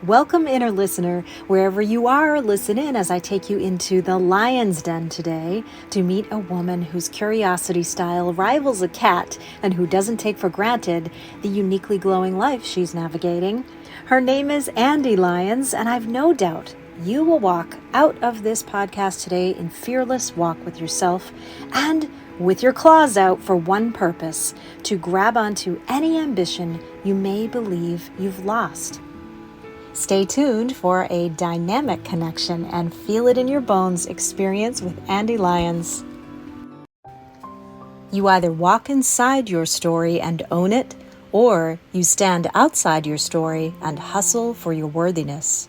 Welcome, inner listener. Wherever you are, listen in as I take you into the lion's den today to meet a woman whose curiosity style rivals a cat and who doesn't take for granted the uniquely glowing life she's navigating. Her name is Ande Lyons, and I've no doubt you will walk out of this podcast today in fearless walk with yourself and with your claws out for one purpose: to grab onto any ambition you may believe you've lost. Stay tuned for a dynamic connection and feel it in your bones experience with Ande Lyons. You either walk inside your story and own it, or you stand outside your story and hustle for your worthiness.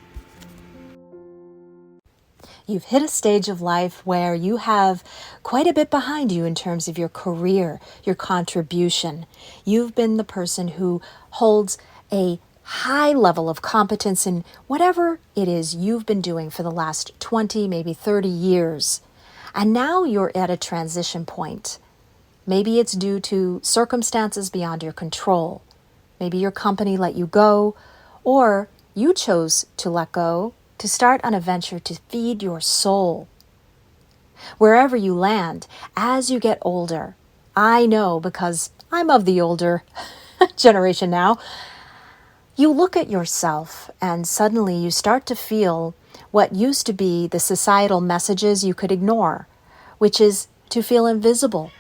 You've hit a stage of life where you have quite a bit behind you in terms of your career, your contribution. You've been the person who holds a high level of competence in whatever it is you've been doing for the last 20, maybe 30 years. And now you're at a transition point. Maybe it's due to circumstances beyond your control. Maybe your company let you go, or you chose to let go to start on a venture to feed your soul. Wherever you land, as you get older, I know because I'm of the older generation now, you look at yourself and suddenly you start to feel what used to be the societal messages you could ignore, which is to feel invisible,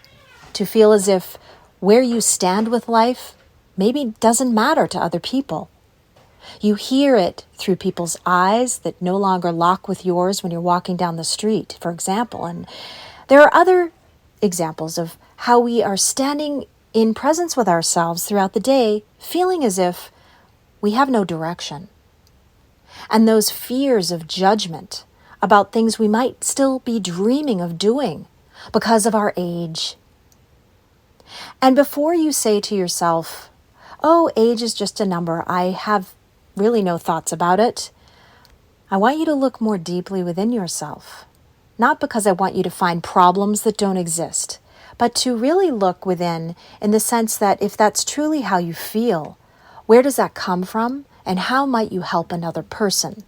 to feel as if where you stand with life maybe doesn't matter to other people. You hear it through people's eyes that no longer lock with yours when you're walking down the street, for example. And there are other examples of how we are standing in presence with ourselves throughout the day, feeling as if we have no direction. And those fears of judgment about things we might still be dreaming of doing because of our age. And before you say to yourself, oh, age is just a number, I have really no thoughts about it, I want you to look more deeply within yourself. Not because I want you to find problems that don't exist, but to really look within in the sense that if that's truly how you feel, where does that come from, and how might you help another person?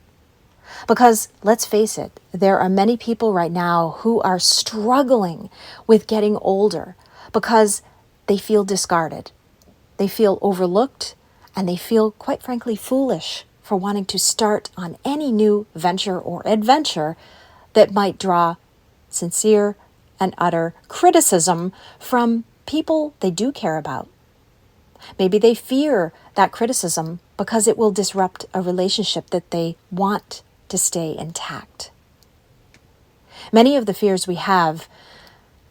Because let's face it, there are many people right now who are struggling with getting older because they feel discarded, they feel overlooked, and they feel, quite frankly, foolish for wanting to start on any new venture or adventure that might draw sincere and utter criticism from people they do care about. Maybe they fear that criticism because it will disrupt a relationship that they want to stay intact. Many of the fears we have,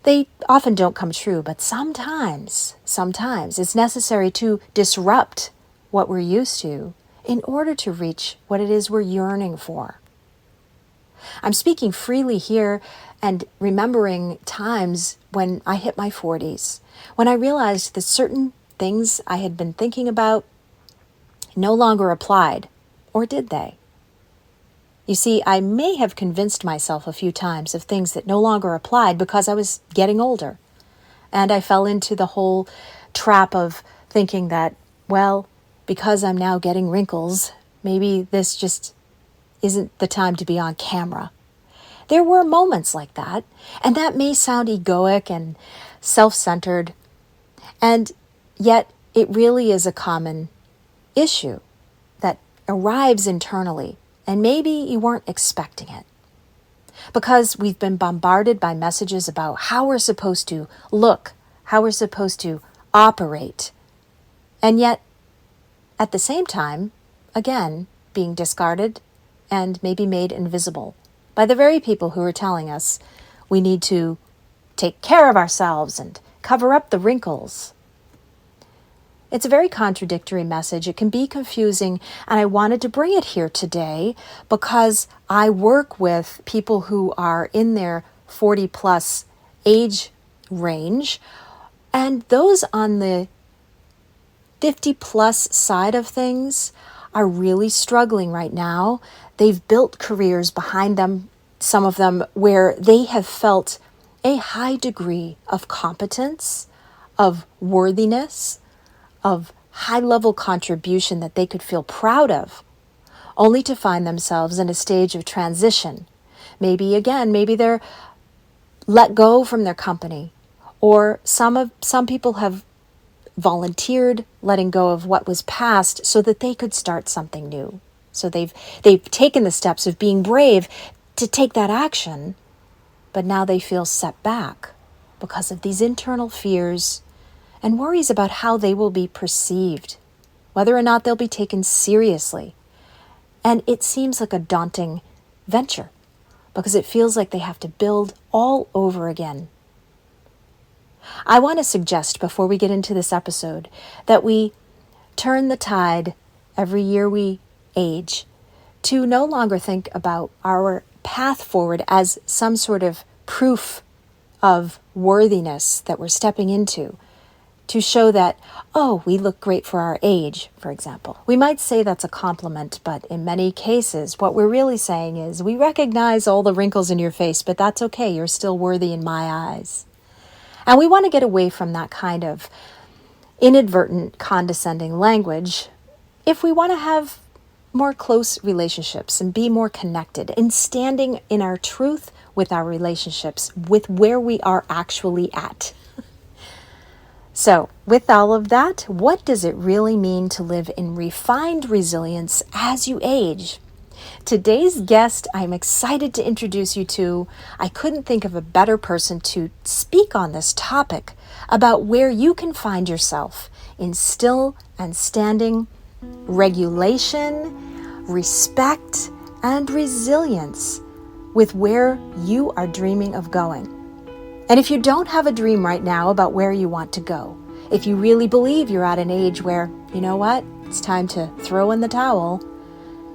they often don't come true, but sometimes it's necessary to disrupt what we're used to in order to reach what it is we're yearning for. I'm speaking freely here and remembering times when I hit my 40s, when I realized that certain things I had been thinking about no longer applied, or did they? You see, I may have convinced myself a few times of things that no longer applied because I was getting older. And I fell into the whole trap of thinking that, well, because I'm now getting wrinkles, maybe this just isn't the time to be on camera. There were moments like that, and that may sound egoic and self-centered, and yet it really is a common issue that arrives internally, and maybe you weren't expecting it. Because we've been bombarded by messages about how we're supposed to look, how we're supposed to operate, and yet, at the same time, again, being discarded and maybe made invisible by the very people who are telling us we need to take care of ourselves and cover up the wrinkles. It's a very contradictory message. It can be confusing, and I wanted to bring it here today because I work with people who are in their 40 plus age range, and those on the 50 plus side of things are really struggling right now. They've built careers behind them, some of them, where they have felt a high degree of competence, of worthiness, of high-level contribution that they could feel proud of, only to find themselves in a stage of transition. Maybe they're let go from their company, or some people have volunteered letting go of what was past so that they could start something new. So they've taken the steps of being brave to take that action, but now they feel set back because of these internal fears and worries about how they will be perceived, whether or not they'll be taken seriously. And it seems like a daunting venture because it feels like they have to build all over again. I want to suggest, before we get into this episode, that we turn the tide every year we age to no longer think about our path forward as some sort of proof of worthiness that we're stepping into, to show that, oh, we look great for our age, for example. We might say that's a compliment, but in many cases, what we're really saying is, we recognize all the wrinkles in your face, but that's okay, you're still worthy in my eyes. And we want to get away from that kind of inadvertent, condescending language if we want to have more close relationships and be more connected and standing in our truth with our relationships, with where we are actually at. So, with all of that, what does it really mean to live in refined resilience as you age? Today's guest, I'm excited to introduce you to. I couldn't think of a better person to speak on this topic about where you can find yourself in still and standing regulation, respect, and resilience with where you are dreaming of going. And if you don't have a dream right now about where you want to go, if you really believe you're at an age where, you know what, it's time to throw in the towel,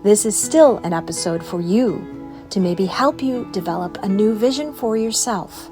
this is still an episode for you to maybe help you develop a new vision for yourself.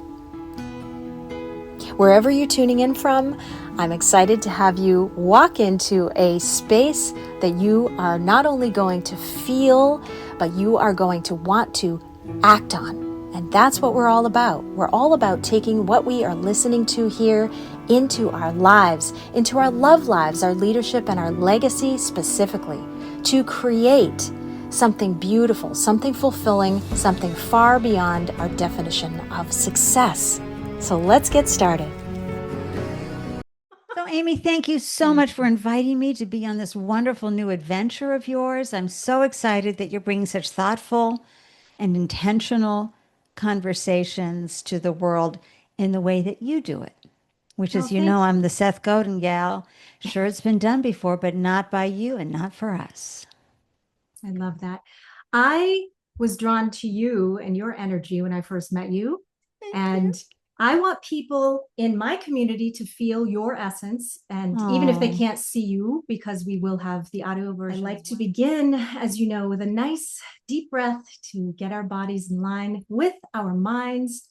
Wherever you're tuning in from, I'm excited to have you walk into a space that you are not only going to feel, but you are going to want to act on. And that's what we're all about. We're all about taking what we are listening to here into our lives, into our love lives, our leadership, and our legacy specifically, to create something beautiful, something fulfilling, something far beyond our definition of success. So let's get started. So, Amy, thank you so much for inviting me to be on this wonderful new adventure of yours. I'm so excited that you're bringing such thoughtful and intentional conversations to the world in the way that you do it, which is, I'm the Seth Godin gal. Sure, it's been done before, but not by you and not for us. I love that. I was drawn to you and your energy when I first met you. Thank you. I want people in my community to feel your essence. And even if they can't see you, because we will have the audio version, I'd like to begin, as you know, with a nice deep breath to get our bodies in line with our minds,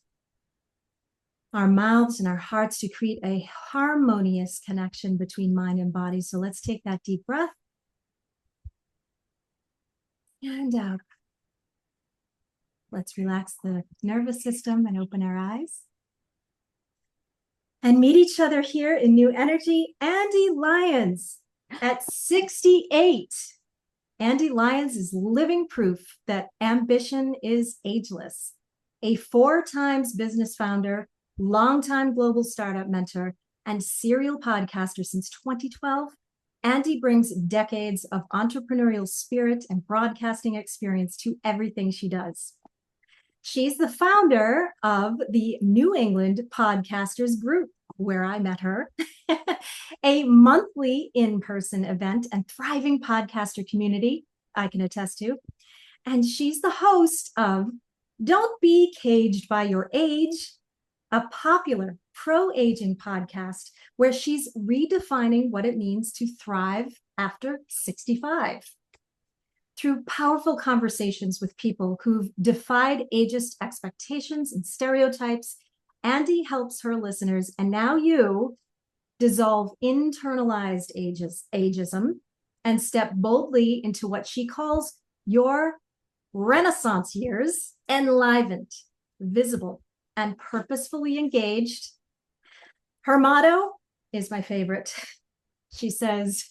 our mouths, and our hearts to create a harmonious connection between mind and body. So let's take that deep breath. And out. Let's relax the nervous system and open our eyes. And meet each other here in new energy. Ande Lyons at 68. Ande Lyons is living proof that ambition is ageless. A 4 times business founder, longtime global startup mentor, and serial podcaster since 2012, Ande brings decades of entrepreneurial spirit and broadcasting experience to everything she does. She's the founder of the New England Podcasters Group, where I met her, a monthly in-person event and thriving podcaster community I can attest to. And she's the host of Don't Be Caged by Your Age, a popular pro-aging podcast where she's redefining what it means to thrive after 65. Through powerful conversations with people who've defied ageist expectations and stereotypes, Ande helps her listeners, and now you, dissolve internalized ageism and step boldly into what she calls your Renaissance years, enlivened, visible, and purposefully engaged. Her motto is my favorite. She says,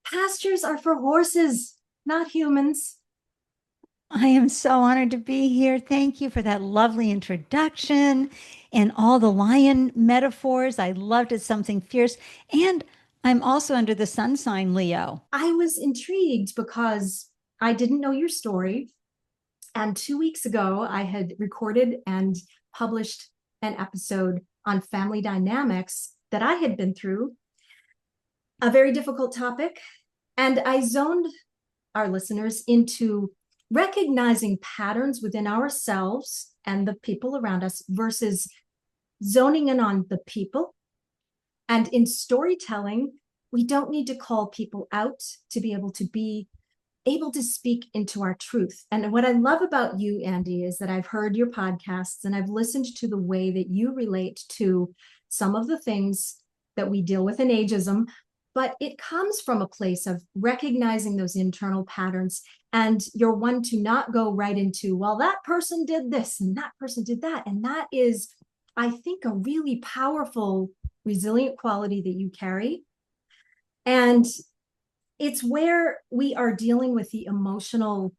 "Pastures are for horses, not humans. I am so honored to be here. Thank you for that lovely introduction and all the lion metaphors. I loved it, something fierce. And I'm also under the sun sign Leo. I was intrigued because I didn't know your story. And 2 weeks ago, I had recorded and published an episode on family dynamics that I had been through, a very difficult topic. And I zoned our listeners into recognizing patterns within ourselves and the people around us versus zoning in on the people. And in storytelling, we don't need to call people out to be able to speak into our truth. And what I love about you, Andy, is that I've heard your podcasts and I've listened to the way that you relate to some of the things that we deal with in ageism, but it comes from a place of recognizing those internal patterns. And you're one to not go right into, well, that person did this and that person did that. And that is, I think, a really powerful, resilient quality that you carry. And it's where we are dealing with the emotional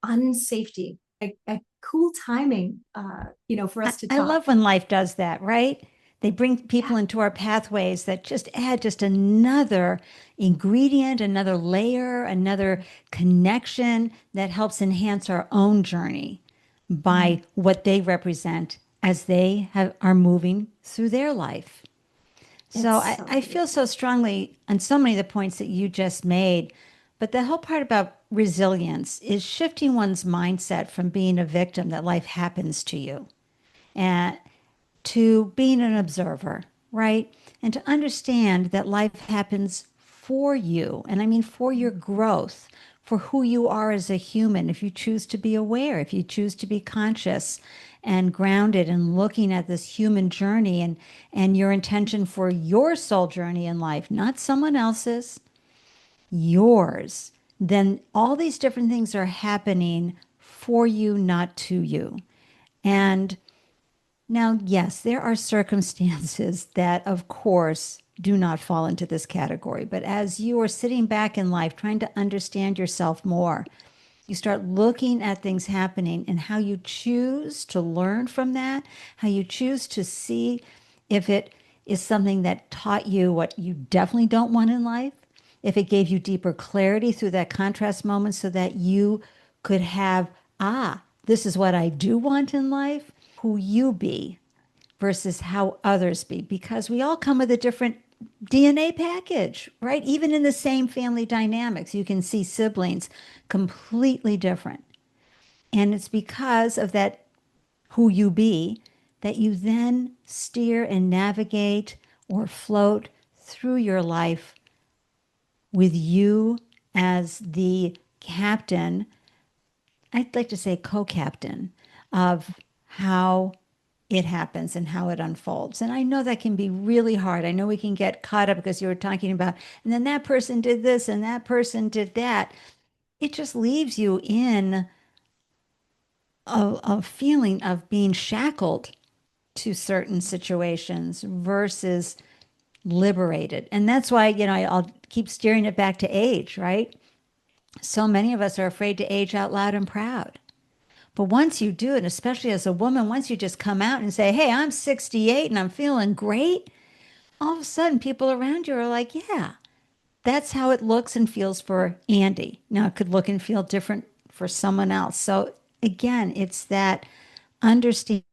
unsafety, a cool timing, for us to talk. I love when life does that, right? They bring people Yeah. into our pathways that just add just another ingredient, another layer, another connection that helps enhance our own journey by what they represent as they are moving through their life. So It's so I feel so strongly on so many of the points that you just made. But the whole part about resilience is shifting one's mindset from being a victim that life happens to you and to being an observer, right? And to understand that life happens for you. And I mean, for your growth, for who you are as a human. If you choose to be aware, if you choose to be conscious and grounded and looking at this human journey and your intention for your soul journey in life, not someone else's, yours, then all these different things are happening for you, not to you. And now, yes, there are circumstances that, of course, do not fall into this category. But as you are sitting back in life, trying to understand yourself more, you start looking at things happening and how you choose to learn from that, how you choose to see if it is something that taught you what you definitely don't want in life, if it gave you deeper clarity through that contrast moment so that you could have, this is what I do want in life, who you be versus how others be, because we all come with a different DNA package, right? Even in the same family dynamics, you can see siblings completely different. And it's because of that who you be that you then steer and navigate or float through your life with you as the captain, I'd like to say co-captain of how it happens and how it unfolds. And I know that can be really hard. I know we can get caught up because you were talking about, and then that person did this and that person did that. It just leaves you in a feeling of being shackled to certain situations versus liberated. And that's why, I'll keep steering it back to age, right? So many of us are afraid to age out loud and proud. But once you do it, especially as a woman, once you just come out and say, hey, I'm 68 and I'm feeling great, all of a sudden people around you are like, yeah, that's how it looks and feels for Andy. Now, it could look and feel different for someone else. So again, it's that understanding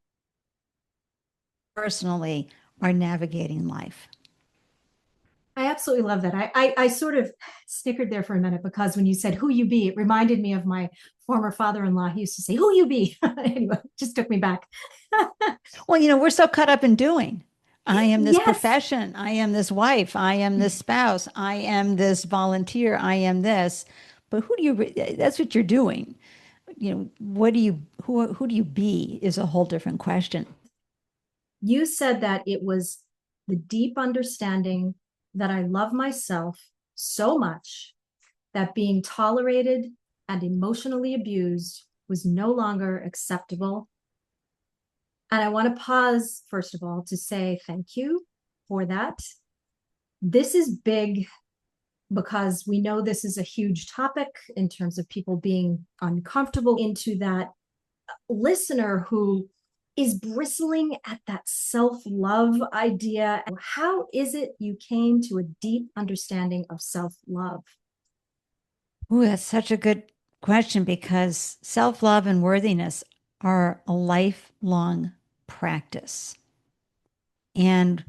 personally are navigating life. I absolutely love that. I sort of snickered there for a minute because when you said who you be, it reminded me of my former father-in-law. He used to say, who you be? Anyway, just took me back. Well, we're so caught up in doing. I am this Yes. profession. I am this wife. I am this spouse. I am this volunteer. I am this. But that's what you're doing. Who do you be is a whole different question. You said that it was the deep understanding that I love myself so much that being tolerated and emotionally abused was no longer acceptable. And I want to pause, first of all, to say thank you for that. This is big because we know this is a huge topic in terms of people being uncomfortable, into that listener who is bristling at that self-love idea. How is it you came to a deep understanding of self-love? Ooh, that's such a good question, because self-love and worthiness are a lifelong practice. And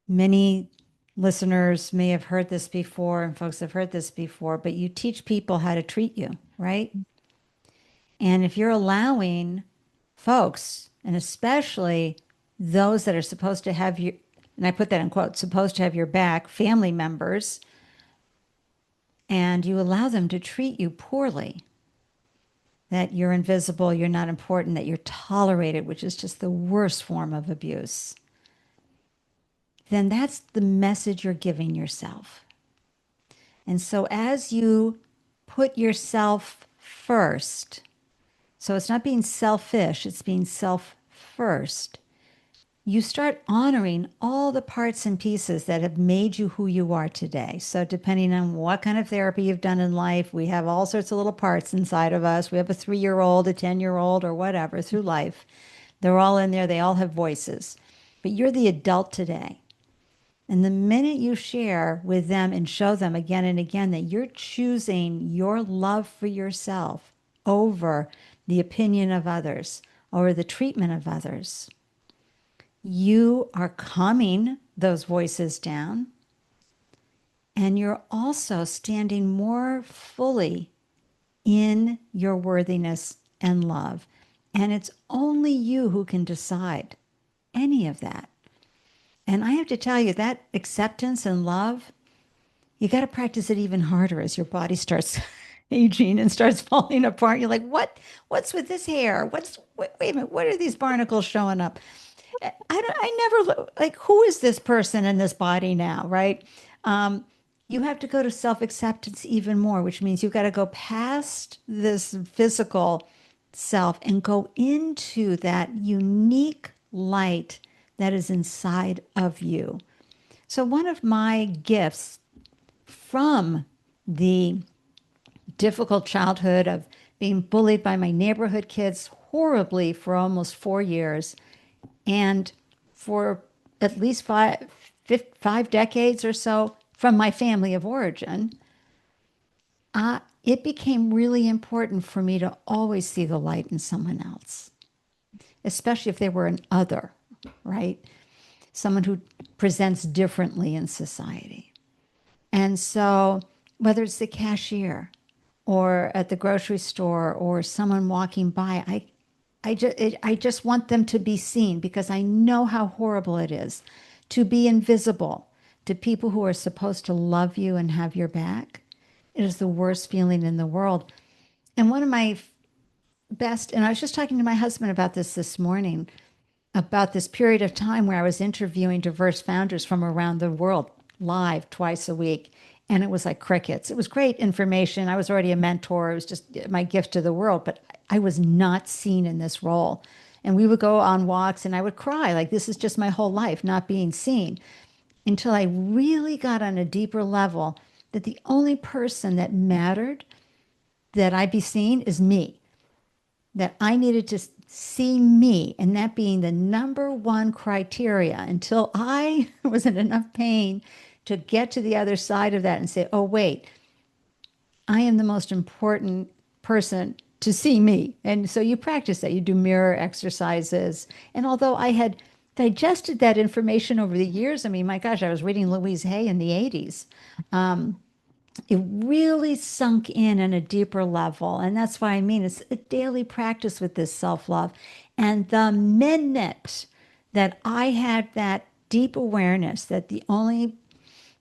many listeners may have heard this before, and folks have heard this before, but you teach people how to treat you, right? And if you're allowing folks, and especially those that are supposed to have you, and I put that in quotes, supposed to have your back, family members, and you allow them to treat you poorly, that you're invisible, you're not important, that you're tolerated, which is just the worst form of abuse, then that's the message you're giving yourself. And so as you put yourself first, so it's not being selfish, it's being self first, you start honoring all the parts and pieces that have made you who you are today. So depending on what kind of therapy you've done in life, we have all sorts of little parts inside of us. We have a 3-year-old, a 10-year-old, or whatever through life. They're all in there. They all have voices. But you're the adult today. And the minute you share with them and show them again and again that you're choosing your love for yourself over the opinion of others, or the treatment of others, you are calming those voices down, and you're also standing more fully in your worthiness and love. And it's only you who can decide any of that. And I have to tell you, that acceptance and love, you got to practice it even harder as your body starts aging and starts falling apart. You're like, what's with this hair? Wait a minute, what are these barnacles showing up? I never, like, who is this person in this body now, right? You have to go to self-acceptance even more, which means you've got to go past this physical self and go into that unique light that is inside of you. So one of my gifts from the difficult childhood of being bullied by my neighborhood kids horribly for almost 4 years, and for at least five decades or so from my family of origin, it became really important for me to always see the light in someone else, especially if they were an other, right? Someone who presents differently in society. And so whether it's the cashier or at the grocery store or someone walking by, I just want them to be seen, because I know how horrible it is to be invisible to people who are supposed to love you and have your back. It is the worst feeling in the world. And one of my best, and I was just talking to my husband about this morning, about this period of time where I was interviewing diverse founders from around the world live twice a week. And it was like crickets. It was great information. I was already a mentor. It was just my gift to the world, but I was not seen in this role. And we would go on walks and I would cry, like, this is just my whole life, not being seen, until I really got on a deeper level that the only person that mattered that I be seen is me, that I needed to see me, and that being the number one criteria, until I was in enough pain to get to the other side of that and say, oh, wait, I am the most important person to see me. And so you practice that. You do mirror exercises. And although I had digested that information over the years, I mean, my gosh, I was reading Louise Hay in the 80s. It really sunk in a deeper level. And that's why I mean, it's a daily practice with this self-love. And the minute that I had that deep awareness that the only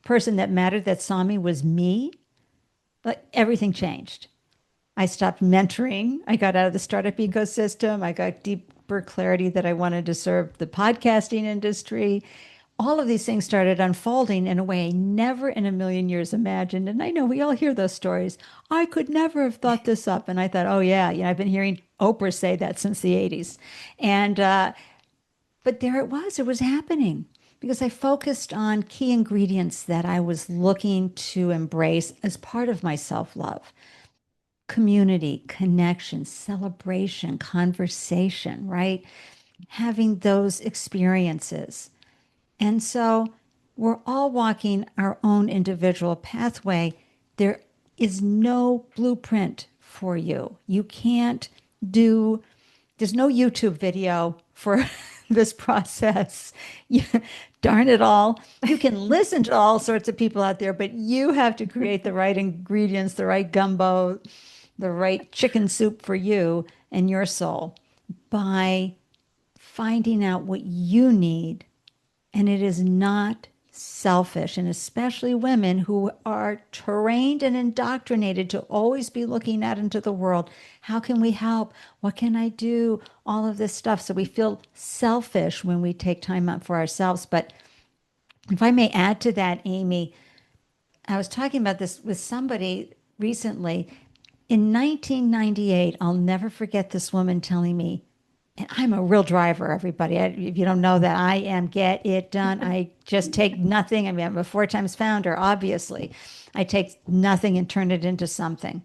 person that mattered that saw me was me, but everything changed. I stopped mentoring. I got out of the startup ecosystem. I got deeper clarity that I wanted to serve the podcasting industry. All of these things started unfolding in a way I never in a million years imagined. And I know we all hear those stories. I could never have thought this up. And I thought, oh, yeah, I've been hearing Oprah say that since the 80s. And, but there it was happening. because I focused on key ingredients that I was looking to embrace as part of my self-love. Community, connection, celebration, conversation, right? Having those experiences. And so we're all walking our own individual pathway. There is no blueprint for you. You can't do, there's no YouTube video for this process. You, darn it all. You can listen to all sorts of people out there, but you have to create the right ingredients, the right gumbo, the right chicken soup for you and your soul by finding out what you need. And it is not selfish, and especially women who are trained and indoctrinated to always be looking out into the world. How can we help? What can I do? All of this stuff. So we feel selfish when we take time out for ourselves. But if I may add to that, Amy, I was talking about this with somebody recently. In 1998, I'll never forget this woman telling me, and I'm a real driver, everybody. If you don't know that, I am get it done. I just take nothing. I mean, I'm a 4 times founder, obviously. I take nothing and turn it into something.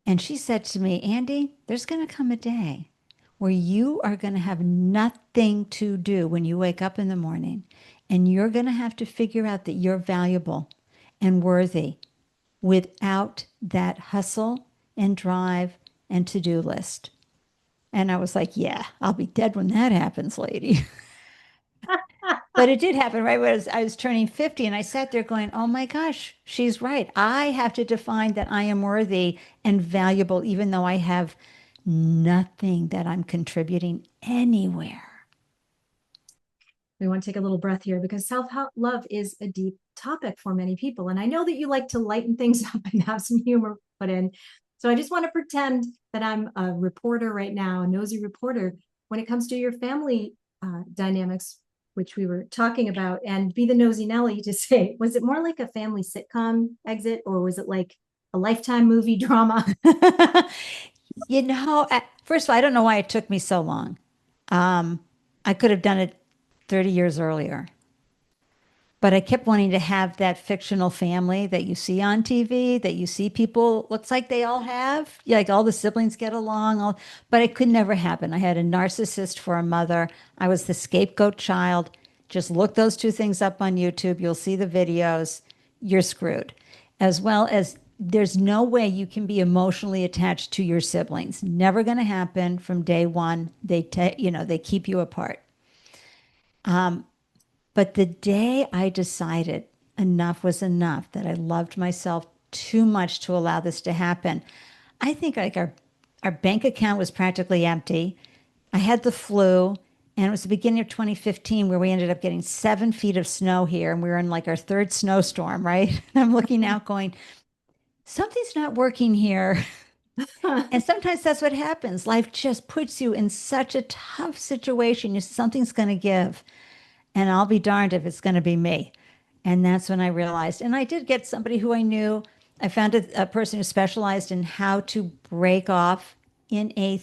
And she said to me, Andy, there's going to come a day where you are going to have nothing to do when you wake up in the morning, and you're going to have to figure out that you're valuable and worthy without that hustle and drive and to-do list. And I was like, yeah, I'll be dead when that happens, lady. But it did happen right when I was turning 50, and I sat there going, oh my gosh, she's right. I have to define that I am worthy and valuable, even though I have nothing that I'm contributing anywhere. We want to take a little breath here because self-love is a deep topic for many people. And I know that you like to lighten things up and have some humor put in. So I just want to pretend that I'm a reporter right now, a nosy reporter, when it comes to your family dynamics, which we were talking about, and be the nosy Nelly to say, was it more like a family sitcom exit, or was it like a Lifetime movie drama? First of all, I don't know why it took me so long. I could have done it 30 years earlier. But I kept wanting to have that fictional family that you see on TV, that you see people, looks like they all have. Yeah, like all the siblings get along, but it could never happen. I had a narcissist for a mother. I was the scapegoat child. Just look those two things up on YouTube. You'll see the videos. You're screwed. As well as there's no way you can be emotionally attached to your siblings. Never going to happen from day one. They keep you apart. But the day I decided enough was enough, that I loved myself too much to allow this to happen, I think like our bank account was practically empty. I had the flu, and it was the beginning of 2015 where we ended up getting 7 feet of snow here, and we were in like our third snowstorm, right? And I'm looking out going, something's not working here. And sometimes that's what happens. Life just puts you in such a tough situation. Something's going to give. And I'll be darned if it's going to be me. And that's when I realized, and I did get somebody who I knew. I found a person who specialized in how to break off in a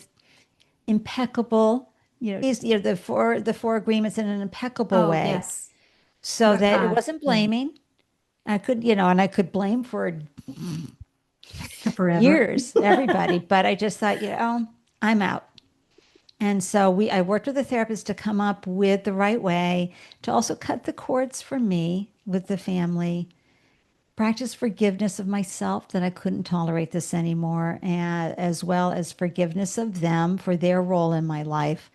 impeccable, the four agreements in an impeccable way. Yes. So that it wasn't blaming. I could, and I could blame for forever years, everybody. But I just thought, I'm out. And so I worked with a therapist to come up with the right way to also cut the cords for me with the family, practice forgiveness of myself that I couldn't tolerate this anymore, and as well as forgiveness of them for their role in my life.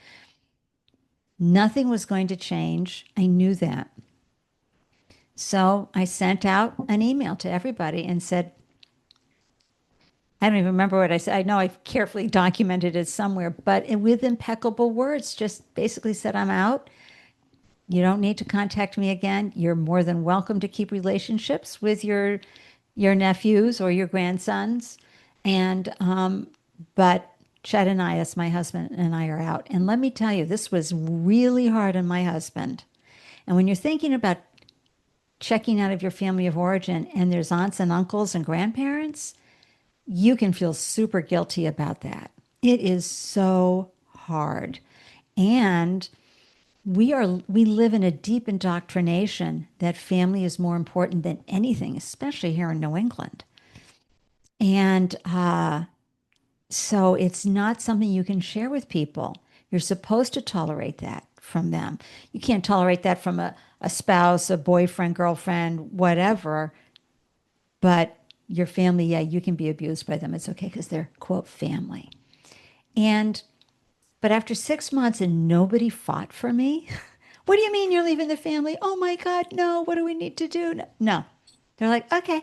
Nothing was going to change. I knew that. So I sent out an email to everybody and said, I don't even remember what I said. I know I've carefully documented it somewhere, but with impeccable words, just basically said, I'm out. You don't need to contact me again. You're more than welcome to keep relationships with your nephews or your grandsons. And, but Chet and I, as my husband and I, are out. And let me tell you, this was really hard on my husband. And when you're thinking about checking out of your family of origin and there's aunts and uncles and grandparents, you can feel super guilty about that. It is so hard. And we live in a deep indoctrination that family is more important than anything, especially here in New England. And so it's not something you can share with people. You're supposed to tolerate that from them. You can't tolerate that from a spouse, a boyfriend, girlfriend, whatever. But your family, yeah, you can be abused by them. It's okay because they're, quote, family. And, but after 6 months and nobody fought for me, what do you mean you're leaving the family? Oh my God, no, what do we need to do? No. No. They're like, okay.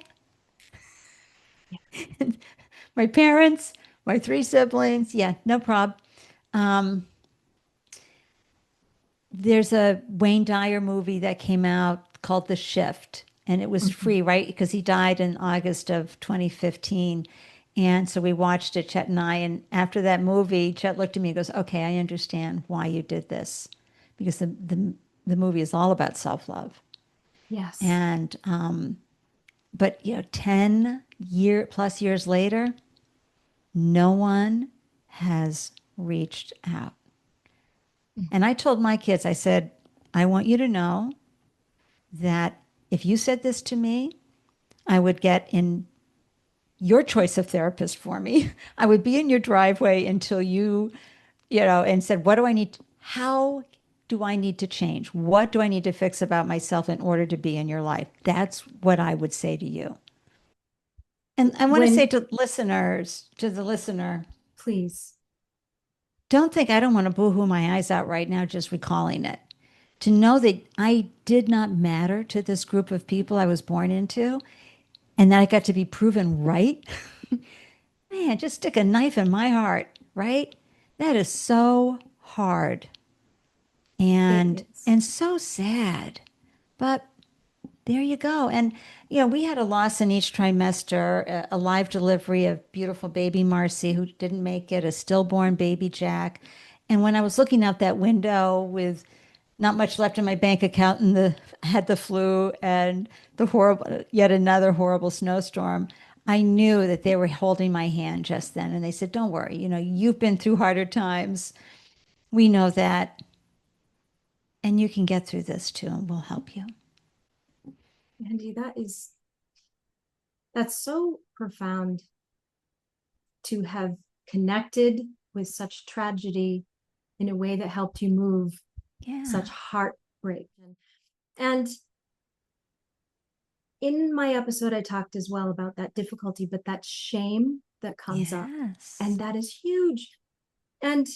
My parents, my three siblings, yeah, no problem. Um, there's a Wayne Dyer movie that came out called The Shift, and it was Mhm. free, right? Because he died in August of 2015. And so we watched it, Chet and I. And after that movie, Chet looked at me and goes, okay, I understand why you did this. Because the movie is all about self-love. Yes. And, but, 10 plus years later, no one has reached out. And I told my kids, I said, I want you to know that if you said this to me, I would get in your choice of therapist for me. I would be in your driveway until and said, what do I need? How do I need to change? What do I need to fix about myself in order to be in your life? That's what I would say to you. And I want to say When, to listeners, to the listener, please. don't think I don't want to boo-hoo my eyes out right now just recalling it. To know that I did not matter to this group of people I was born into and that I got to be proven right. Man, just stick a knife in my heart, right? That is so hard It and is. and so sad. But there you go. And we had a loss in each trimester, a live delivery of beautiful baby Marcy who didn't make it, a stillborn baby Jack. And when I was looking out that window with not much left in my bank account and had the flu and the horrible yet another horrible snowstorm, I knew that they were holding my hand just then. And they said, don't worry, you've been through harder times. We know that. And you can get through this too, and we'll help you. Andy, that's so profound to have connected with such tragedy in a way that helped you move Yeah. such heartbreak. And in my episode, I talked as well about that difficulty, but that shame that comes up, and Yes. that is huge. And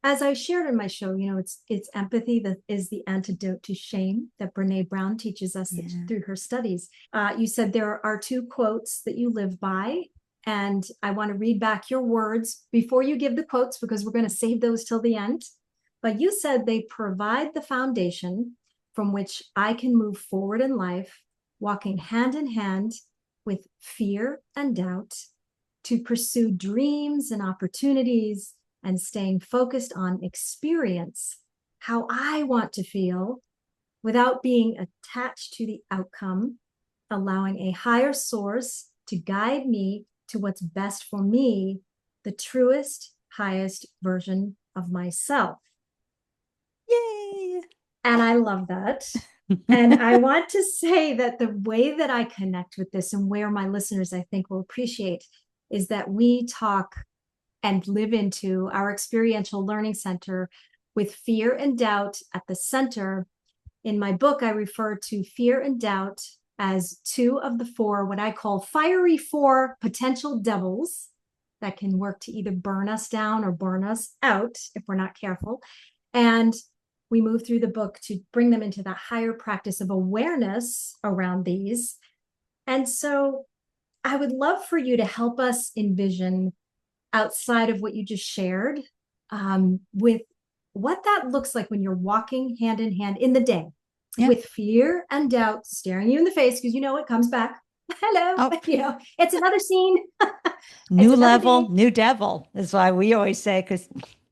as I shared in my show, it's empathy that is the antidote to shame that Brene Brown teaches us that Yeah. through her studies. You said there are two quotes that you live by, and I want to read back your words before you give the quotes because we're going to save those till the end. But you said they provide the foundation from which I can move forward in life, walking hand in hand with fear and doubt to pursue dreams and opportunities and staying focused on experience, how I want to feel without being attached to the outcome, allowing a higher source to guide me to what's best for me, the truest, highest version of myself. Yay. And I love that. And I want to say that the way that I connect with this and where my listeners, I think, will appreciate is that we talk and live into our experiential learning center with fear and doubt at the center. In my book, I refer to fear and doubt as two of the four, what I call fiery four potential devils that can work to either burn us down or burn us out if we're not careful. And we move through the book to bring them into that higher practice of awareness around these. And so I would love for you to help us envision outside of what you just shared with what that looks like when you're walking hand in hand in the day Yeah. with fear and doubt staring you in the face because it comes back. Hello, Oh, it's another scene. It's new another level, day. new devil is why we always say, because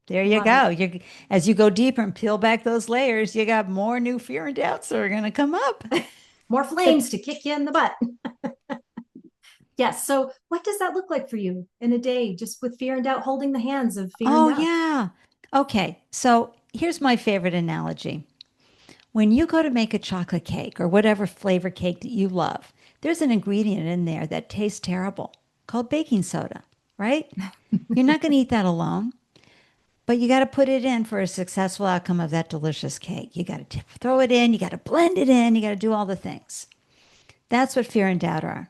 there you Love it. go. As you go deeper and peel back those layers, you got more new fear and doubts that are going to come up. More But flames to kick you in the butt. Yes. So, what does that look like for you in a day, just with fear and doubt, holding the hands of fear and oh doubt? yeah. Okay. So here's my favorite analogy. When you go to make a chocolate cake or whatever flavor cake that you love, there's an ingredient in there that tastes terrible called baking soda, right? You're not going to eat that alone, but you got to put it in for a successful outcome of that delicious cake. You got to throw it in, you got to blend it in, you got to do all the things. That's what fear and doubt are.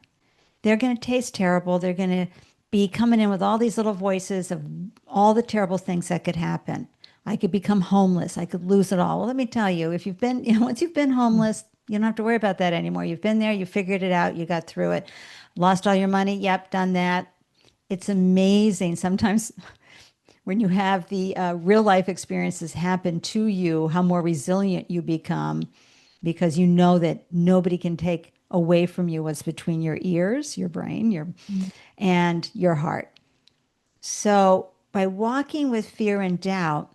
They're going to taste terrible. They're going to be coming in with all these little voices of all the terrible things that could happen. I could become homeless. I could lose it all. Well, let me tell you, if you've been, once you've been homeless, you don't have to worry about that anymore. You've been there, you figured it out, you got through it. Lost all your money. Yep, done that. It's amazing. Sometimes when you have the real life experiences happen to you, how more resilient you become because you know that nobody can take away from you what's between your ears, your brain, and your heart. So by walking with fear and doubt,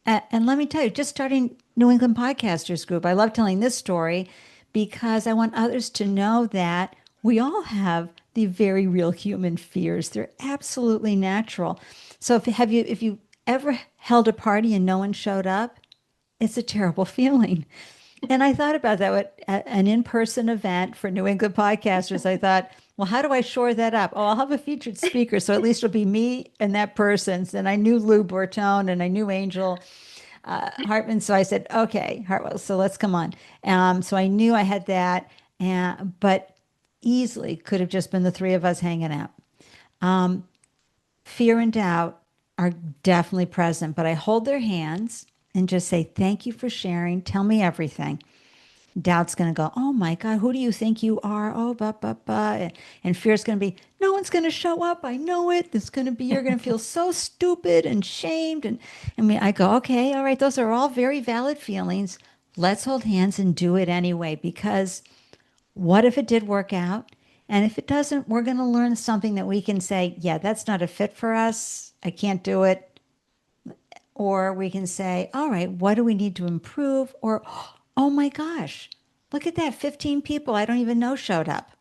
and let me tell you, just starting New England Podcasters Group, I love telling this story because I want others to know that we all have the very real human fears. They're absolutely natural. So if you ever held a party and no one showed up, it's a terrible feeling. And I thought about that at an in-person event for New England podcasters. I thought, well, how do I shore that up? Oh, I'll have a featured speaker, so at least it'll be me and that person. And I knew Lou Bortone and I knew Angel Hartman, so I said, okay, Hartwell, so let's come on. So I knew I had that, but easily could have just been the three of us hanging out. Fear and doubt are definitely present, but I hold their hands and just say, thank you for sharing. Tell me everything. Doubt's going to go, oh my God, who do you think you are? Oh, And fear's going to be, no one's going to show up. I know it. It's going to be, you're going to feel so stupid and shamed. And I mean, I go, okay, all right. Those are all very valid feelings. Let's hold hands and do it anyway, because what if it did work out? And if it doesn't, we're going to learn something that we can say, yeah, that's not a fit for us. I can't do it. Or we can say, all right, what do we need to improve? Or, oh my gosh, look at that. 15 people I don't even know showed up,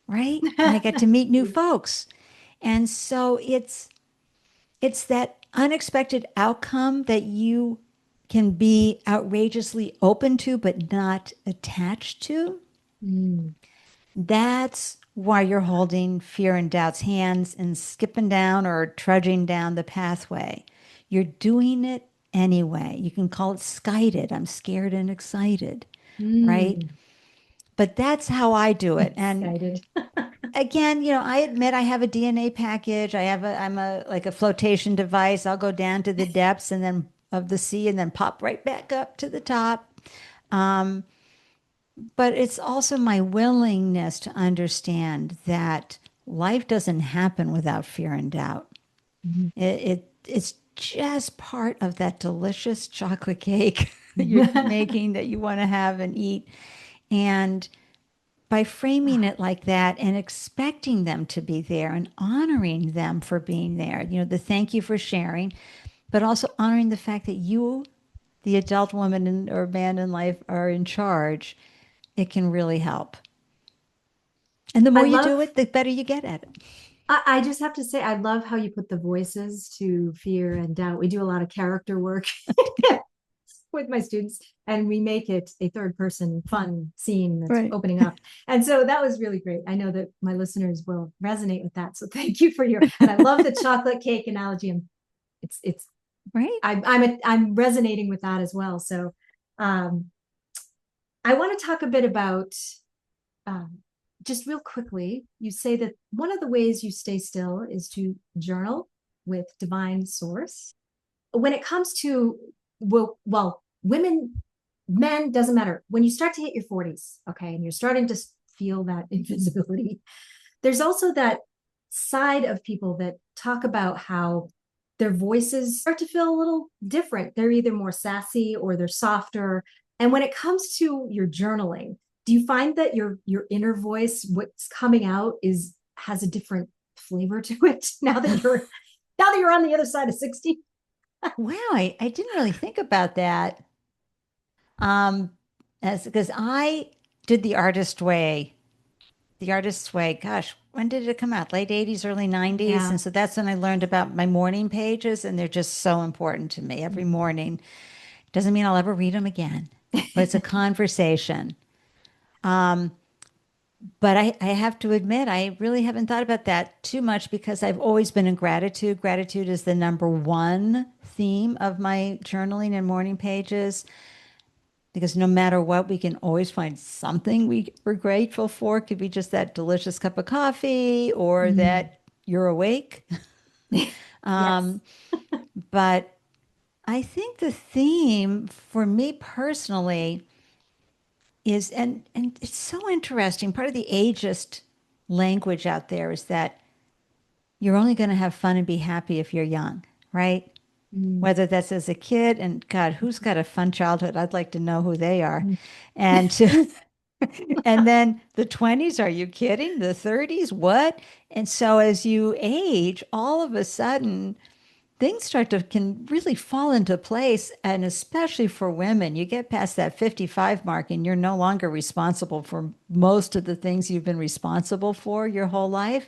right? And I get to meet new folks. And so it's that unexpected outcome that you can be outrageously open to, but not attached to. Mm. That's why you're holding fear and doubt's hands and skipping down or trudging down the pathway. You're doing it anyway. You can call it skited. I'm scared and excited, right? Mm. But that's how I do it. And Excited. again, I admit I have a DNA package. I'm a like a flotation device. I'll go down to the depths and then of the sea and then pop right back up to the top. Um, but it's also my willingness to understand that life doesn't happen without fear and doubt. Mhm. It's just part of that delicious chocolate cake that you're making that you want to have and eat. And by framing it like that and expecting them to be there and honoring them for being there, the thank you for sharing, but also honoring the fact that you, the adult woman or man in life, are in charge, it can really help. And the I more you do love, it, the better you get at it. I just have to say, I love how you put the voices to fear and doubt. We do a lot of character work with my students, and we make it a third person fun scene that's Right. opening up. And so that was really great. I know that my listeners will resonate with that. So thank you for and I love the chocolate cake analogy. And it's, Right. I'm resonating with that as well. So, um, I want to talk a bit about, um, just real quickly, you say that one of the ways you stay still is to journal with divine source. When it comes to, well, women, men, doesn't matter. When you start to hit your 40s, okay, and you're starting to feel that invisibility, there's also that side of people that talk about how their voices start to feel a little different. They're either more sassy or they're softer. And when it comes to your journaling, do you find that your inner voice, what's coming out, has a different flavor to it now that you're on the other side of 60? Wow. I didn't really think about that. Um, as because I did the artist way The Artist's Way, gosh, when did it come out? Late 80s, early 90s. Yeah. And so that's when I learned about my morning pages, and they're just so important to me every morning. Doesn't mean I'll ever read them again, but it's a conversation. But I have to admit, I really haven't thought about that too much because I've always been in gratitude. Gratitude is the number one theme of my journaling and morning pages because no matter what, we can always find something we're grateful for. It could be just that delicious cup of coffee or Mm. that you're awake. Yes. But I think the theme for me personally is, and it's so interesting. Part of the ageist language out there is that you're only going to have fun and be happy if you're young, right? Mm. Whether that's as a kid, and God, who's got a fun childhood? I'd like to know who they are. Mm. And and then the 20s, are you kidding? The 30s, what? And so as you age, all of a sudden things start to can really fall into place. And especially for women, you get past that 55 mark and you're no longer responsible for most of the things you've been responsible for your whole life.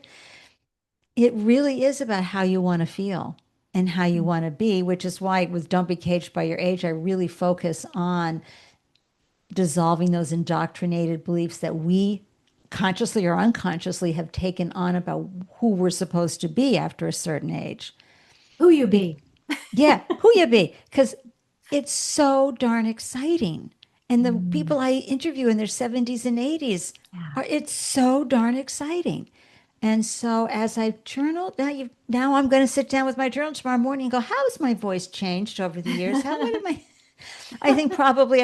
It really is about how you want to feel and how you want to be, which is why with Don't Be Caged by Your Age, I really focus on dissolving those indoctrinated beliefs that we consciously or unconsciously have taken on about who we're supposed to be after a certain age. Who you Be- be? yeah, who you be? Because it's so darn exciting. And the Mm. people I interview in their 70s and 80s Yeah. are, it's so darn exciting. And so as I journal, now I'm going to sit down with my journal tomorrow morning and go, how has my voice changed over the years? What am I? I think probably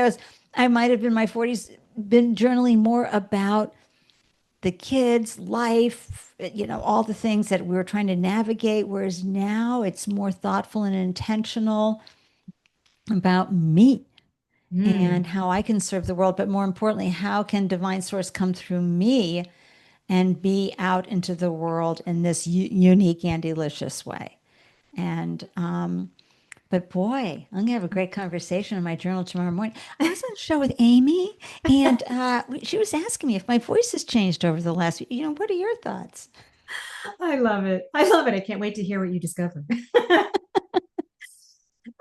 I might have in my 40s been journaling more about the kids, life, all the things that we were trying to navigate. Whereas now it's more thoughtful and intentional about me Mm. and how I can serve the world. But more importantly, how can divine source come through me and be out into the world in this unique and delicious way? And but boy, I'm gonna have a great conversation in my journal tomorrow morning. I was on a show with Amy, and she was asking me if my voice has changed over the last. What are your thoughts? I love it. I love it. I can't wait to hear what you discover.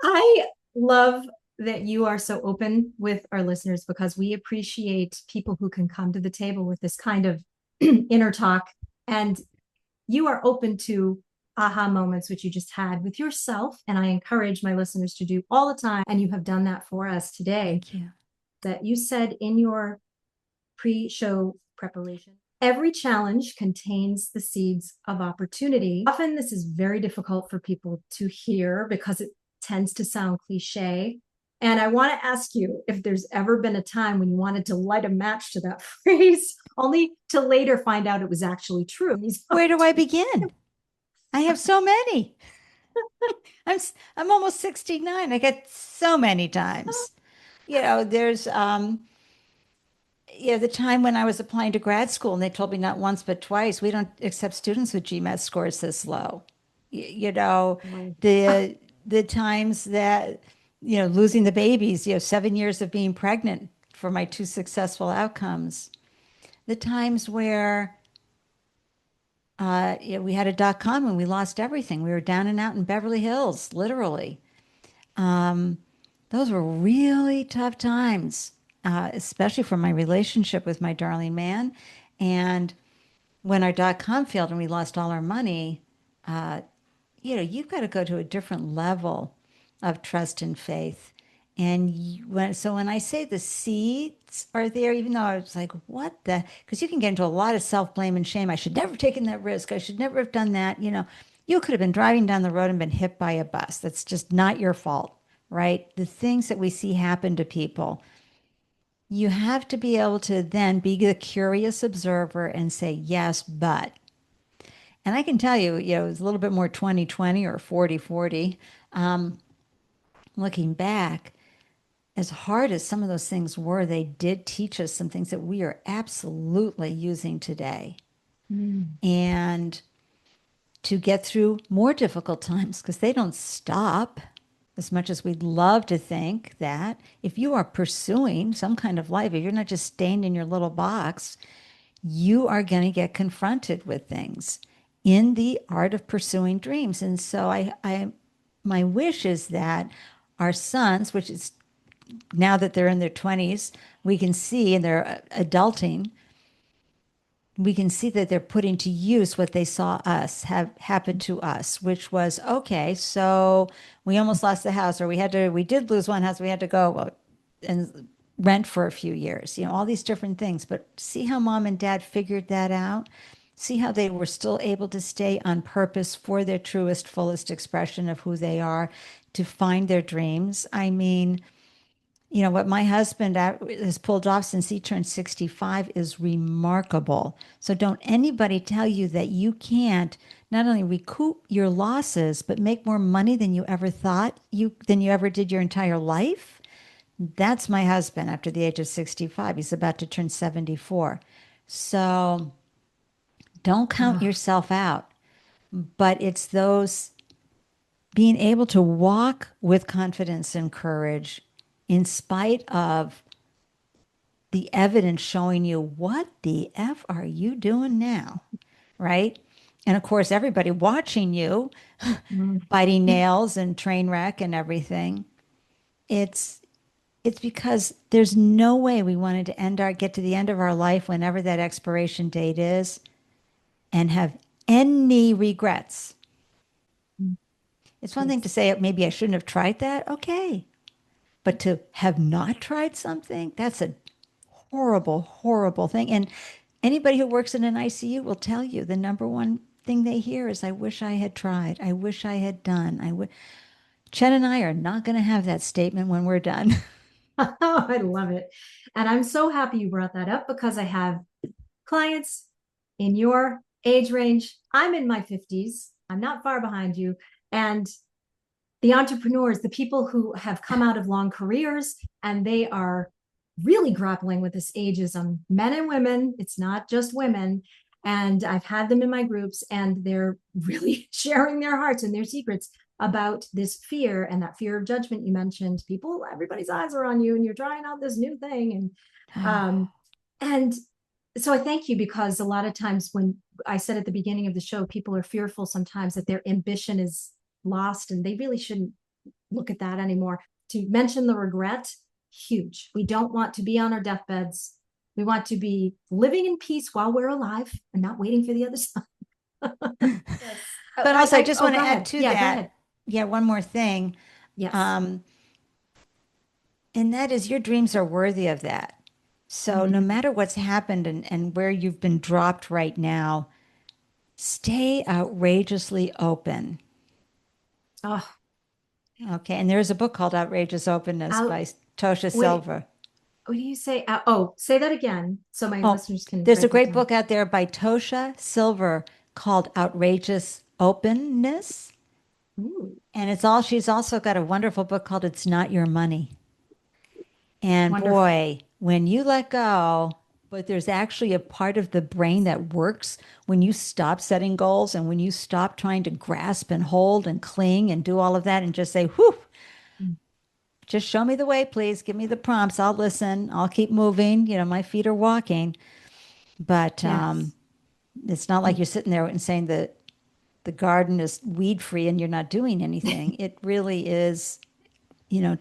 I love that you are so open with our listeners because we appreciate people who can come to the table with this kind of inner talk. And you are open to aha moments, which you just had with yourself. And I encourage my listeners to do all the time. And you have done that for us today. Thank you. That you said in your pre-show preparation, every challenge contains the seeds of opportunity. Often this is very difficult for people to hear because it tends to sound cliche. And I want to ask you if there's ever been a time when you wanted to light a match to that phrase, only to later find out it was actually true. Where do I begin? I have so many. I'm almost 69. I get so many times. There's the time when I was applying to grad school and they told me not once but twice, we don't accept students with GMAT scores this low. The times that losing the babies, 7 years of being pregnant for my two successful outcomes. The times where we had a .com and we lost everything. We were down and out in Beverly Hills, literally. Those were really tough times, especially for my relationship with my darling man. And when our .com failed and we lost all our money, you've got to go to a different level of trust and faith. And when I say the seeds are there, even though I was like, what the? Because you can get into a lot of self blame and shame. I should never have taken that risk. I should never have done that. You could have been driving down the road and been hit by a bus. That's just not your fault, right? The things that we see happen to people, you have to be able to then be the curious observer and say, yes, but. And I can tell you, it was a little bit more 2020 or 40-40. Looking back, as hard as some of those things were, they did teach us some things that we are absolutely using today. Mm. And to get through more difficult times, because they don't stop as much as we'd love to think that if you are pursuing some kind of life, if you're not just staying in your little box, you are going to get confronted with things in the art of pursuing dreams. And so my wish is that our sons, which is now that they're in their 20s, we can see, and they're adulting, we can see that they're putting to use what they saw us have happen to us, which was okay. So we almost lost the house, or we did lose one house. We had to go and rent for a few years, all these different things. But see how mom and dad figured that out. See how they were still able to stay on purpose for their truest, fullest expression of who they are, to find their dreams. I mean, what my husband has pulled off since he turned 65 is remarkable. So don't anybody tell you that you can't not only recoup your losses, but make more money than you ever thought than you ever did your entire life. That's my husband after the age of 65. He's about to turn 74. So don't count Oh, yourself out. But it's those being able to walk with confidence and courage in spite of the evidence showing you, what the F are you doing now? Right. And of course, everybody watching you, mm. biting nails and train wreck and everything. It's it's because there's no way we wanted to get to the end of our life, whenever that expiration date is, and have any regrets. It's one thing to Yes. say, maybe I shouldn't have tried that. Okay. But to have not tried something, that's a horrible, horrible thing. And anybody who works in an ICU will tell you the number one thing they hear is, I wish I had tried. I wish I had done. Chen and I are not going to have that statement when we're done. Oh, I love it. And I'm so happy you brought that up because I have clients in your age range. I'm in my 50s. I'm not far behind you. And the entrepreneurs, the people who have come out of long careers and they are really grappling with this ageism, men and women, it's not just women. And I've had them in my groups and they're really sharing their hearts and their secrets about this fear and that fear of judgment you mentioned. People, everybody's eyes are on you and you're trying out this new thing. And so I thank you, because a lot of times when I said at the beginning of the show, people are fearful sometimes that their ambition is lost and they really shouldn't look at that anymore. To mention the regret, huge. We don't want to be on our deathbeds. We want to be living in peace while we're alive and not waiting for the other side. Yes. But also, I just Oh, want to go add ahead. to Yeah, go that, ahead. yeah, one more thing. Yes. Um, and that is, your dreams are worthy of that. So no Mhm. matter what's happened and where you've been dropped right now, stay outrageously open. Oh, Okay. And there's a book called Outrageous Openness out. by Tosha Wait, Silver. what do you say? Oh, say that again so my Oh, listeners can there's a write that great down. book out there by Tosha Silver called Outrageous Openness. Ooh, And she's also got a wonderful book called It's Not Your Money. And wonderful. boy, when you let go, but there's actually a part of the brain that works when you stop setting goals and when you stop trying to grasp and hold and cling and do all of that and just say, whew, Mm. just show me the way, please. Give me the prompts. I'll listen. I'll keep moving. My feet are walking. But Yes. it's not like Mm. you're sitting there and saying that the garden is weed free and you're not doing anything. It really is,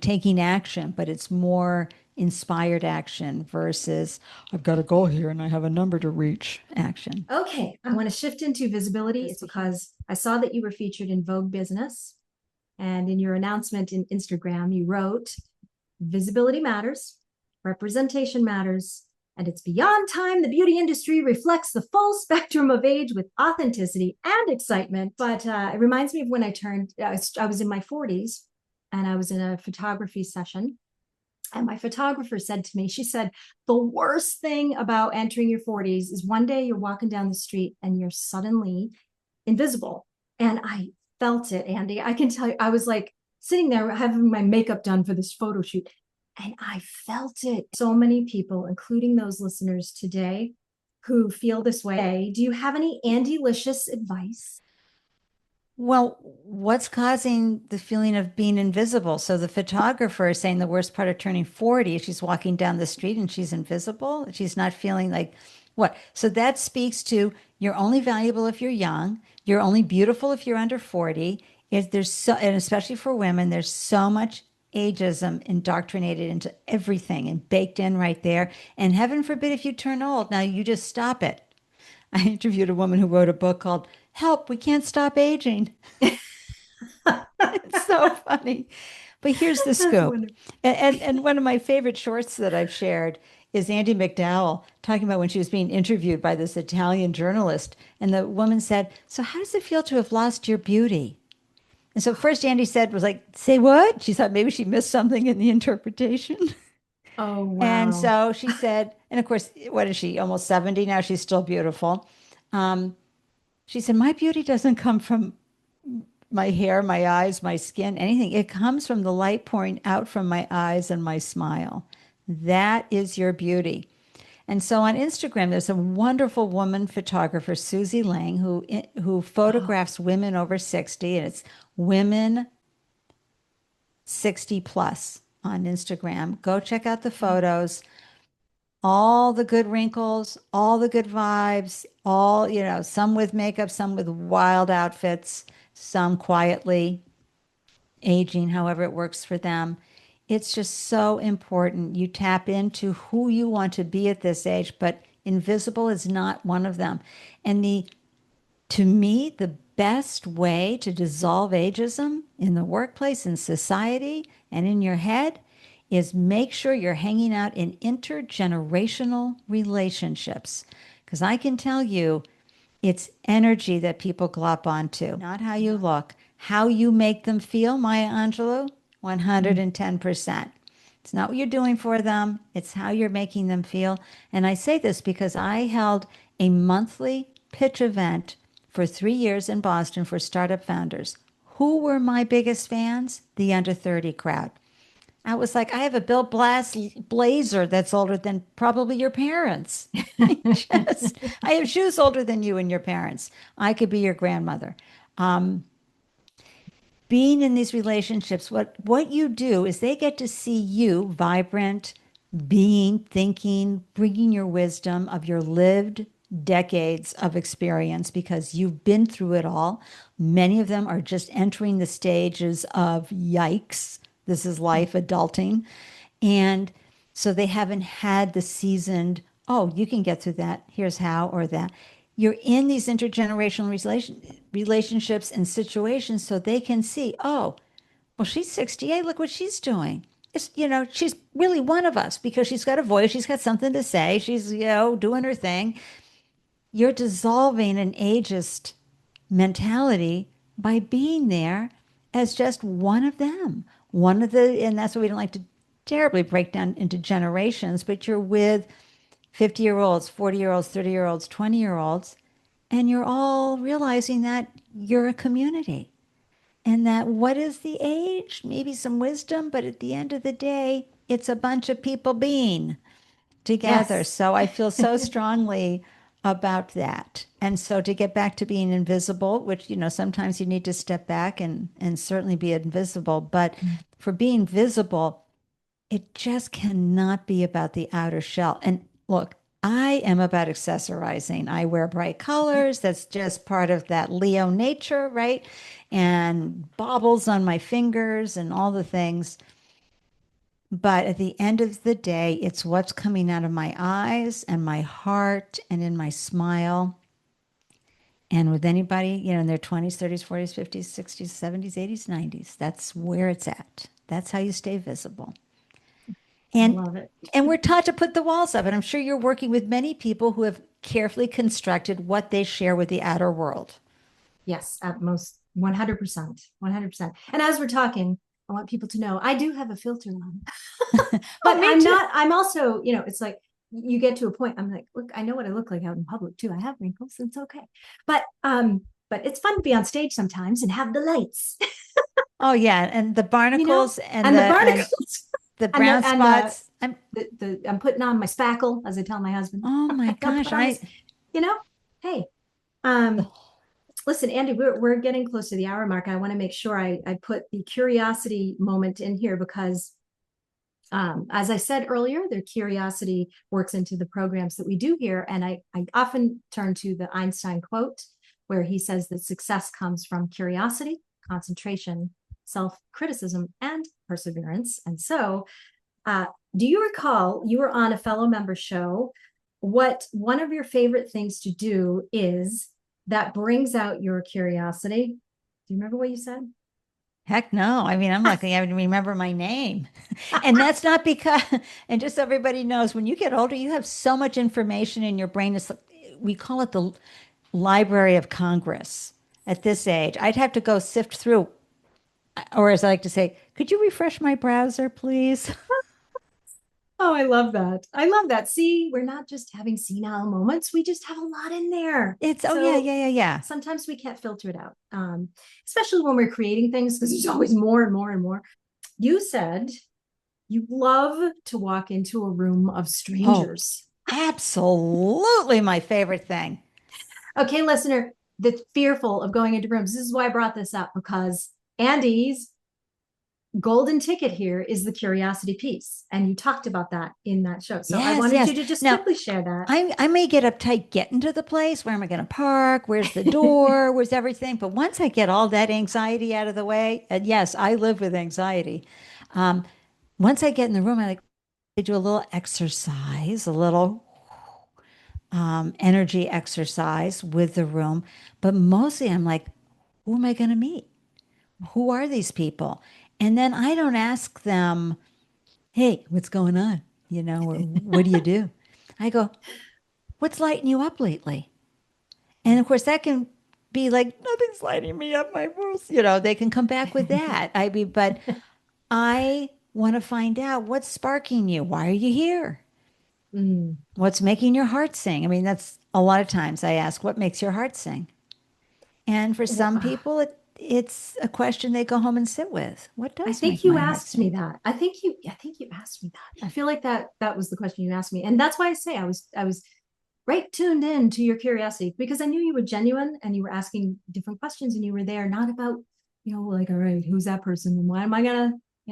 taking action, but it's more inspired action versus, I've got a goal here and I have a number to reach action. Okay, I want to shift into visibility. It's because I saw that you were featured in Vogue Business. And in your announcement in Instagram, you wrote, visibility matters, representation matters, and it's beyond time the beauty industry reflects the full spectrum of age with authenticity and excitement. But it reminds me of when I was in my 40s and I was in a photography session. And my photographer said to me, she said, the worst thing about entering your 40s is one day you're walking down the street and you're suddenly invisible. And I felt it, Andy. I can tell you, I was like sitting there having my makeup done for this photo shoot, and I felt it. So many people, including those listeners today, who feel this way. Do you have any Andy-licious advice? Well, what's causing the feeling of being invisible? So the photographer is saying the worst part of turning 40, she's walking down the street and she's invisible. She's not feeling like, What? So that speaks to you're only valuable if you're young. You're only beautiful if you're under 40. Is there's so, and especially for women, there's so much ageism indoctrinated into everything and baked in right there. And heaven forbid if you turn old. Now you just stop it. I interviewed a woman who wrote a book called Help, We Can't Stop Aging. It's so funny. But here's the That's scoop. wonderful. And one of my favorite shorts that I've shared is Andy McDowell talking about when she was being interviewed by this Italian journalist. And the woman said, "So how does it feel to have lost your beauty?" And so first Andy said was like, "Say what?" She thought maybe she missed something in the interpretation. Oh, And wow. so she said, and of course, what is she? Almost 70 now. She's still beautiful. Um, she said, "My beauty doesn't come from my hair, my eyes, my skin, anything. It comes from the light pouring out from my eyes and my smile. That is your beauty." And so on Instagram, there's a wonderful woman photographer, Susie Lang, who Oh, photographs women over 60, and it's women 60 plus on Instagram. Go check out the okay. photos. All the good wrinkles, all the good vibes, all, some with makeup, some with wild outfits, some quietly aging, however it works for them. It's just so important. You tap into who you want to be at this age, but invisible is not one of them. And to me, the best way to dissolve ageism in the workplace, in society, and in your head is make sure you're hanging out in intergenerational relationships. Because I can tell you, it's energy that people glop onto, not how you look. How you make them feel, Maya Angelou, Mm. 110%. It's not what you're doing for them, it's how you're making them feel. And I say this because I held a monthly pitch event for 3 years in Boston for startup founders. Who were my biggest fans? The under 30 crowd. I was like, I have a Bill Blass blazer that's older than probably your parents. I have shoes older than you and your parents. I could be your grandmother. Um, Being in these relationships, what you do is they get to see you vibrant, being, thinking, bringing your wisdom of your lived decades of experience because you've been through it all. Many of them are just entering the stages of yikes. This is life, adulting. And so they haven't had the seasoned, oh, you can get through that. Here's how, or that. You're in these intergenerational relationships and situations so they can see, oh, well, she's 68. Look what she's doing. She's really one of us because she's got a voice. She's got something to say. She's, doing her thing. You're dissolving an ageist mentality by being there as just one of them. And that's what we don't like to terribly break down into generations, but you're with 50-year-olds, 40-year-olds, 30-year-olds, 20-year-olds, and you're all realizing that you're a community and that what is the age? Maybe some wisdom, but at the end of the day, it's a bunch of people being together. Yes. So I feel so strongly about that. And so to get back to being invisible, which, sometimes you need to step back and certainly be invisible, but for being visible, it just cannot be about the outer shell. And look, I am about accessorizing. I wear bright colors. That's just part of that Leo nature, right? And baubles on my fingers and all the things. But at the end of the day, it's what's coming out of my eyes and my heart and in my smile. And with anybody, in their 20s, 30s, 40s, 50s, 60s, 70s, 80s, 90s, that's where it's at. That's how you stay visible. I And love it. and we're taught to put the walls up. And I'm sure you're working with many people who have carefully constructed what they share with the outer world. Yes, at most 100%. 100%. And as we're talking, I want people to know I do have a filter on. Oh, But me too. I'm also, it's like you get to a point, I'm like, look, I know what I look like out in public too. I have wrinkles, it's okay. But it's fun to be on stage sometimes and have the lights, Oh yeah, and the you know, barnacles and and the the barnacles and brown spots. I'm putting on my spackle, as I tell my husband. Oh my I put gosh, on this, you know, hey, um, listen, Andy, we're getting close to the hour mark. I want to make sure I put the curiosity moment in here because As I said earlier, their curiosity works into the programs that we do here. And I often turn to the Einstein quote, where he says that success comes from curiosity, concentration, self-criticism, and perseverance. And so, do you recall you were on a fellow member show? What one of your favorite things to do is that brings out your curiosity? Do you remember what you said? Heck no. I mean, I'm lucky I even remember my name. And that's not because, and just so everybody knows, when you get older, you have so much information in your brain. It's, we call it the Library of Congress at this age. I'd have to go sift through, or as I like to say, could you refresh my browser, please? Oh, I love that. I love that. See, we're not just having senile moments. We just have a lot in there. It's, oh, yeah, So yeah, yeah, yeah. sometimes we can't filter it out, especially when we're creating things because there's always more and more and more. You said you love to walk into a room of Oh, strangers. absolutely my favorite thing. Okay, listener, that's fearful of going into rooms. This is why I brought this up because Andy's golden ticket here is the curiosity piece. And you talked about that in that show. So I Yes, wanted yes. you to just Now, quickly share that. I may get uptight getting to the place. Where am I going to park? Where's the door? Where's everything? But once I get all that anxiety out of the way, and yes, I live with anxiety. Um, Once I get in the room, I like to do a little exercise, a little energy exercise with the room. But mostly I'm like, who am I going to meet? Who are these people? And then I don't ask them, hey, what's going on? You know, or what do you do? I go, what's lighting you up lately? And of course, that can be like, nothing's lighting me up, my moose. You know, they can come back with that. I mean, but I want to find out what's sparking you. Why are you here? Mm. What's making your heart sing? I mean, that's a lot of times I ask, what makes your heart sing? And for Well, some people, it's a question they go home and sit with. What I does think make you my heart asked me sing? that. I think you asked me that. I feel like that was the question you asked me. And that's why I say I was right tuned in to your curiosity because I knew you were genuine and you were asking different questions and you were there not about, like, all right, who's that person and why am I gonna,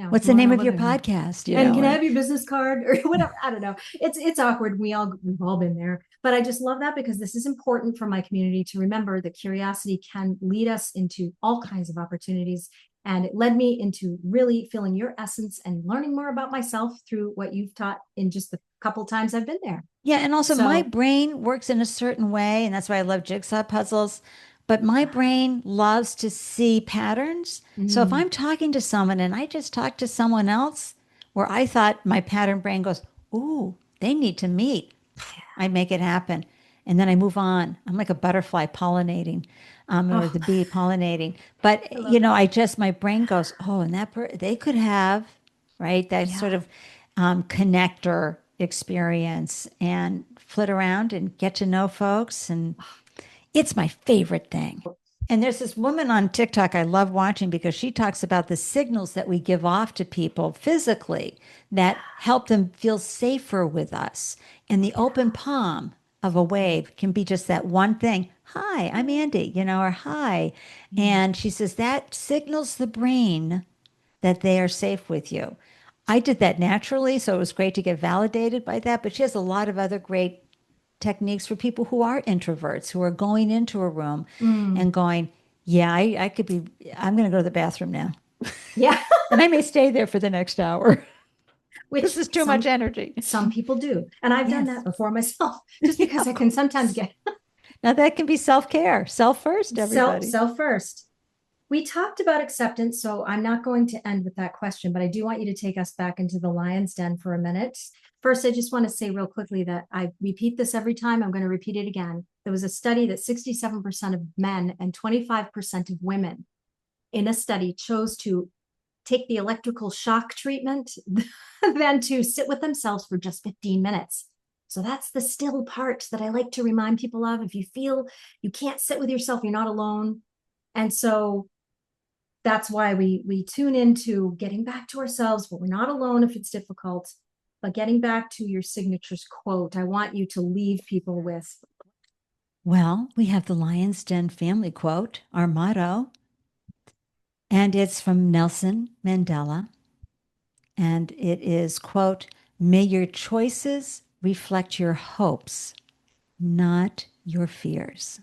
What's the run name of over your there? podcast? You And know, can I or have your business card or whatever? I don't know. It's awkward. We've all been there. But I just love that because this is important for my community to remember that curiosity can lead us into all kinds of opportunities. And it led me into really feeling your essence and learning more about myself through what you've taught in just the couple times I've been there. yeah, and also my So, brain works in a certain way, and that's why I love jigsaw puzzles. But my brain loves to see patterns. So if mm, I'm talking to someone and I just talk to someone else where I thought my pattern brain goes, ooh, they need to meet, I make it happen. And then I move on. I'm like a butterfly pollinating, or oh, the bee pollinating. But, I love you know, that. my brain goes, oh, and they could have, right, that Yeah. sort of connector experience and flit around and get to know folks. And it's my favorite thing. And there's this woman on TikTok I love watching because she talks about the signals that we give off to people physically that help them feel safer with us. And the open palm of a wave can be just that one thing. Hi, I'm Andy, or hi. Mm. And she says that signals the brain that they are safe with you. I did that naturally, so it was great to get validated by that. But she has a lot of other great techniques for people who are introverts, who are going into a room Mm. and going, yeah, I could be, I'm going to go to the bathroom now. Yeah. And I may stay there for the next hour. This Which is too much energy. some people do. And I've done Yes. that before myself, just Yeah, because of I can sometimes course. get Now that can be self-care, self first, everybody. self first. We talked about acceptance, so I'm not going to end with that question, but I do want you to take us back into the lion's den for a minute. First, I just want to say real quickly that I repeat this every time. I'm going to repeat it again. There was a study that 67% of men and 25% of women in a study chose to take the electrical shock treatment than to sit with themselves for just 15 minutes. So that's the still part that I like to remind people of. If you feel you can't sit with yourself, you're not alone. And so that's why we tune into getting back to ourselves, but we're not alone if it's difficult. But getting back to your signature's quote, I want you to leave people with. Well, we have the Lion's Den family quote, our motto, and it's from Nelson Mandela. And it is, quote, may your choices reflect your hopes, not your fears.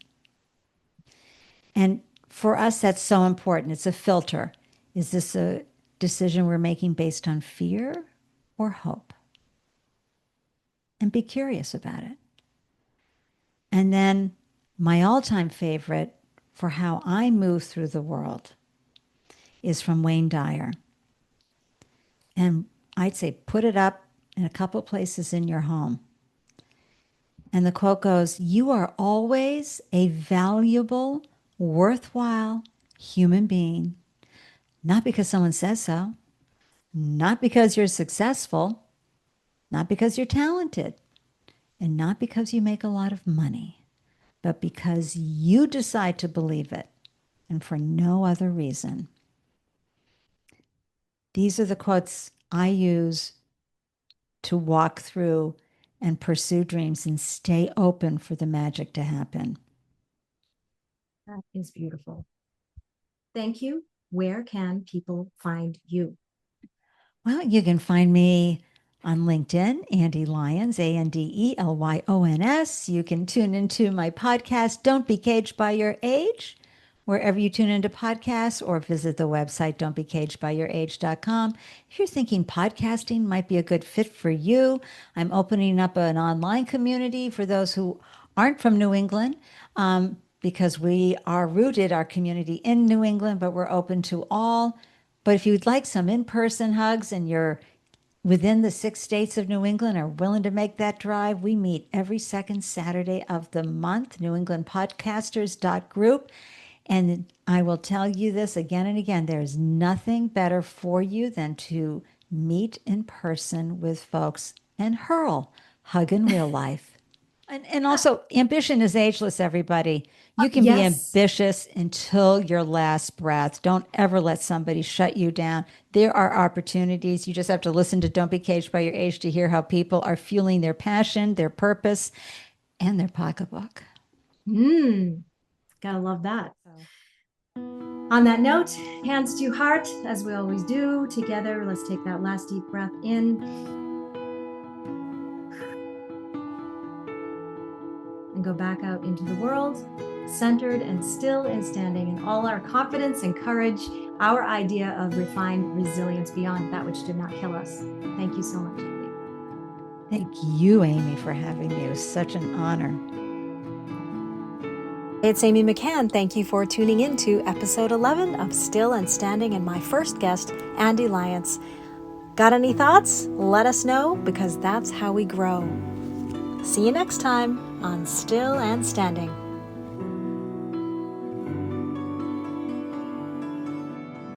And for us, that's so important. It's a filter. Is this a decision we're making based on fear or hope? And be curious about it. And then my all-time favorite for how I move through the world is from Wayne Dyer. And I'd say put it up in a couple places in your home. And the quote goes, you are always a valuable, worthwhile human being, not because someone says so, not because you're successful, not because you're talented, and not because you make a lot of money, but because you decide to believe it, and for no other reason. These are the quotes I use to walk through and pursue dreams and stay open for the magic to happen. That is beautiful. Thank you. Where can people find you? Well, you can find me on LinkedIn, Ande Lyons, Andelyons. You can tune into my podcast, Don't Be Caged by Your Age, wherever you tune into podcasts, or visit the website, don'tbecagedbyyourage.com. If you're thinking podcasting might be a good fit for you, I'm opening up an online community for those who aren't from New England, because we are rooted, our community, in New England, but we're open to all. But if you'd like some in-person hugs and you're within the 6 states of New England are willing to make that drive, we meet every second Saturday of the month, newenglandpodcasters.group. And I will tell you this again and again, there's nothing better for you than to meet in person with folks and hug in real life. And also, ambition is ageless, everybody. You can be Yes. ambitious until your last breath. Don't ever let somebody shut you down. There are opportunities. You just have to listen to Don't Be Caged by Your Age to hear how people are fueling their passion, their purpose, and their pocketbook. Gotta love that. On that note, hands to heart, as we always do. Together, let's take that last deep breath in. And go back out into the world, centered and still and standing in all our confidence and courage, our idea of refined resilience beyond that which did not kill us. Thank you so much, Amy. Thank you, Amy, for having me. It was such an honor. It's Amy McCann. Thank you for tuning in to episode 11 of Still and Standing and my first guest, Ande Lyons. Got any thoughts? Let us know, because that's how we grow. See you next time on Still and Standing.